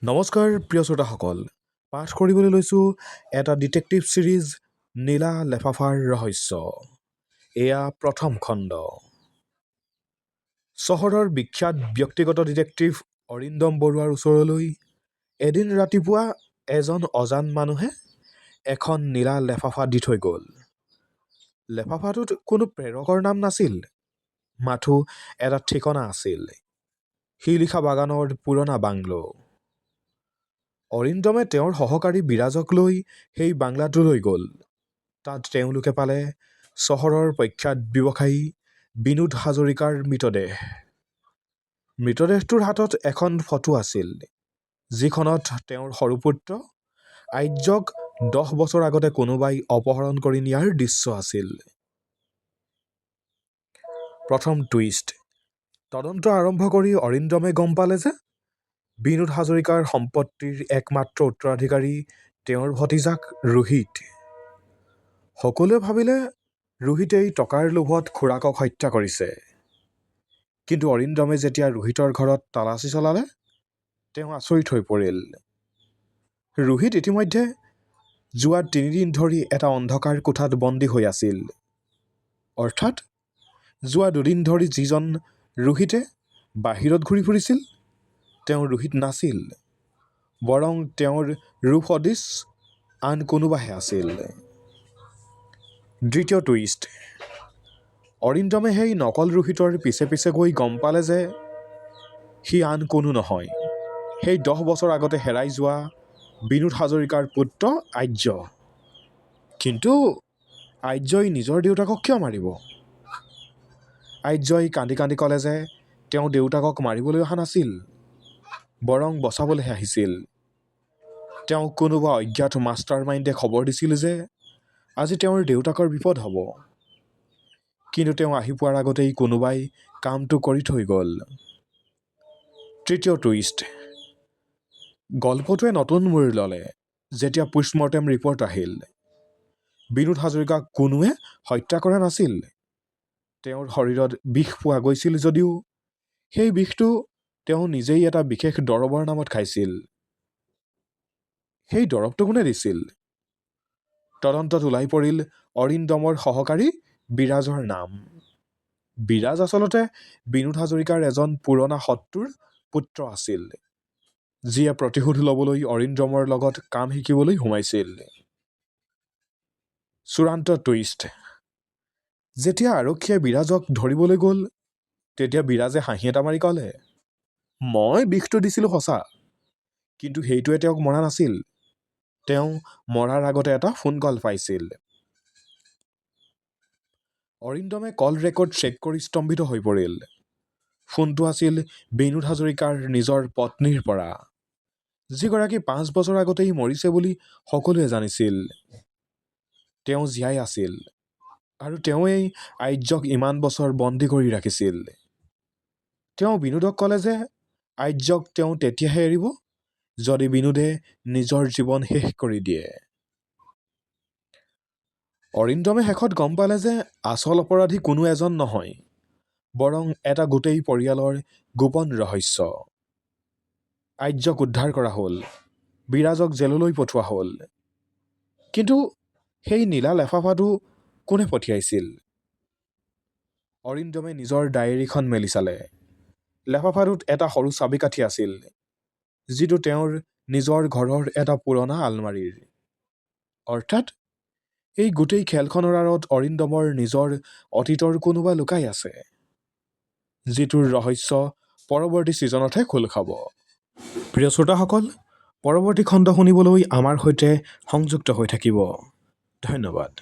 নমস্কাৰ প্ৰিয় শ্ৰোতাসকল, পাঠ কৰিবলৈ লৈছোঁ এটা ডিটেক্টিভ ছিৰিজ নীলা লেফাফাৰ ৰহস্য। এয়া প্ৰথম খণ্ড। চহৰৰ বিখ্যাত ব্যক্তিগত ডিটেক্টিভ অৰিন্দম বৰুৱাৰ ওচৰলৈ এদিন ৰাতিপুৱা এজন অজান মানুহে এখন নীলা লেফাফা দি থৈ গ'ল। লেফাফাটোত কোনো প্ৰেৰকৰ নাম নাছিল, মাথো এটা ঠিকনা আছিল, শিলিখা বাগানৰ পুৰণা বাংলো। অৰিন্দমে তেওঁৰ সহকাৰী বিৰাজক লৈ সেই বাংলাটোলৈ গ'ল। তাত তেওঁলোকে পালে চহৰৰ প্ৰখ্যাত ব্যৱসায়ী বিনোদ হাজৰিকাৰ মৃতদেহ। মৃতদেহটোৰ হাতত এখন ফটো আছিল, যিখনত তেওঁৰ সৰু পুত্ৰ আৰ্যক 10 বছৰ আগতে কোনোবাই অপহৰণ কৰি নিয়াৰ দৃশ্য আছিল। প্ৰথম টুইষ্ট। তদন্ত আৰম্ভ কৰি অৰিন্দমে গম পালে যে বিনোদ হাজৰিকাৰ সম্পত্তিৰ একমাত্ৰ উত্তৰাধিকাৰী তেওঁৰ ভতিজাক ৰোহিত। সকলোৱে ভাবিলে ৰোহিতেই টকাৰ লোভত খুৰাকক হত্যা কৰিছে। কিন্তু অৰিন্দমে যেতিয়া ৰোহিতৰ ঘৰত তালাচী চলালে, তেওঁ আচৰিত হৈ পৰিল। ৰোহিত ইতিমধ্যে যোৱা 3 দিন ধৰি এটা অন্ধকাৰ কোঠাত বন্দী হৈ আছিল। অৰ্থাৎ যোৱা 2 দিন ধৰি যিজন ৰোহিতে বাহিৰত ঘূৰি ফুৰিছিল, তেওঁ ৰোহিত নাছিল, বৰং তেওঁৰ ৰূপ সদৃশ আন কোনোবাহে আছিল। দ্বিতীয় টুইষ্ট। অৰিন্দমে সেই নকল ৰোহিতৰ পিছে পিছে গৈ গম পালে যে সি আন কোনো নহয়, সেই 10 বছৰ আগতে হেৰাই যোৱা বিনোদ হাজৰিকাৰ পুত্ৰ আৰ্য। কিন্তু আৰ্যই নিজৰ দেউতাকক কিয় মাৰিব? আৰ্যই কান্দি কান্দি ক'লে যে তেওঁ দেউতাকক মাৰিবলৈ অহা নাছিল, বৰং বচাবলৈহে আহিছিল। তেওঁক কোনোবা অজ্ঞাত মাষ্টাৰ মাইণ্ডে খবৰ দিছিল যে আজি তেওঁৰ দেউতাকৰ বিপদ হ'ব। কিন্তু তেওঁ আহি পোৱাৰ আগতেই কোনোবাই কামটো কৰি থৈ গ'ল। তৃতীয় টুইষ্ট। গল্পটোৱে নতুন মূৰ ল'লে যেতিয়া পোষ্টমৰ্টেম ৰিপৰ্ট আহিল। বিনোদ হাজৰিকাক কোনোৱে হত্যা কৰা নাছিল। তেওঁৰ শৰীৰত বিষ পোৱা গৈছিল যদিও সেই বিষটো তেওঁ নিজেই এটা বিশেষ দৰৱৰ নামত খাইছিল। সেই দৰৱটো কোনে দিছিল? তদন্তত ওলাই পৰিল অৰিন্দমৰ সহকাৰী বিৰাজৰ নাম। বিৰাজ আচলতে বিনোদ হাজৰিকাৰ এজন পুৰণা শত্ৰুৰ পুত্ৰ আছিল, যিয়ে প্ৰতিশোধ ল'বলৈ অৰিন্দমৰ লগত কাম শিকিবলৈ সোমাইছিল। চূড়ান্ত টুইষ্ট। যেতিয়া আৰক্ষীয়ে বিৰাজক ধৰিবলৈ গ'ল, তেতিয়া বিৰাজে হাঁহি এটা মাৰি ক'লে, মই বিষটো দিছিলোঁ সঁচা, কিন্তু সেইটোৱে তেওঁক মৰা নাছিল। তেওঁ মৰাৰ আগতে এটা ফোন কল পাইছিল। অৰিন্দমে কল ৰেকৰ্ড চেক কৰি স্তম্ভিত হৈ পৰিল। ফোনটো আছিল বিনোদ হাজৰিকাৰ নিজৰ পত্নীৰ পৰা, যিগৰাকী 5 বছৰ আগতেই মৰিছে বুলি সকলোৱে জানিছিল। তেওঁ জীয়াই আছিল, আৰু তেওঁৱেই আৰ্যক ইমান বছৰ বন্দী কৰি ৰাখিছিল। তেওঁ বিনোদক ক'লে যে আৰ্যক তেওঁ তেতিয়াহে এৰিব যদি বিনোদে নিজৰ জীৱন শেষ কৰি দিয়ে। অৰিন্দমে শেষত গম পালে যে আচল অপৰাধী কোনো এজন নহয়, বৰং এটা গোটেই পৰিয়ালৰ গোপন ৰহস্য। আৰ্যক উদ্ধাৰ কৰা হ'ল, বিৰাজক জেললৈ পঠোৱা হ'ল। কিন্তু সেই নীলা লেফাফাটো কোনে পঠিয়াইছিল? অৰিন্দমে নিজৰ ডায়েৰীখন মেলি চালে। লেফাফাটোত এটা সৰু চাবিকাঠি আছিল, যিটো তেওঁৰ নিজৰ ঘৰৰ এটা পুৰণা আলমাৰীৰ। অৰ্থাৎ এই গোটেই খেলখনৰ আঁৰত অৰিন্দমৰ নিজৰ অতীতৰ কোনোবা লুকাই আছে, যিটোৰ ৰহস্য পৰৱৰ্তী ছিজনতহে খোল খাব। প্ৰিয় শ্ৰোতাসকল, পৰৱৰ্তী খণ্ড শুনিবলৈ আমাৰ সৈতে সংযুক্ত হৈ থাকিব। ধন্যবাদ।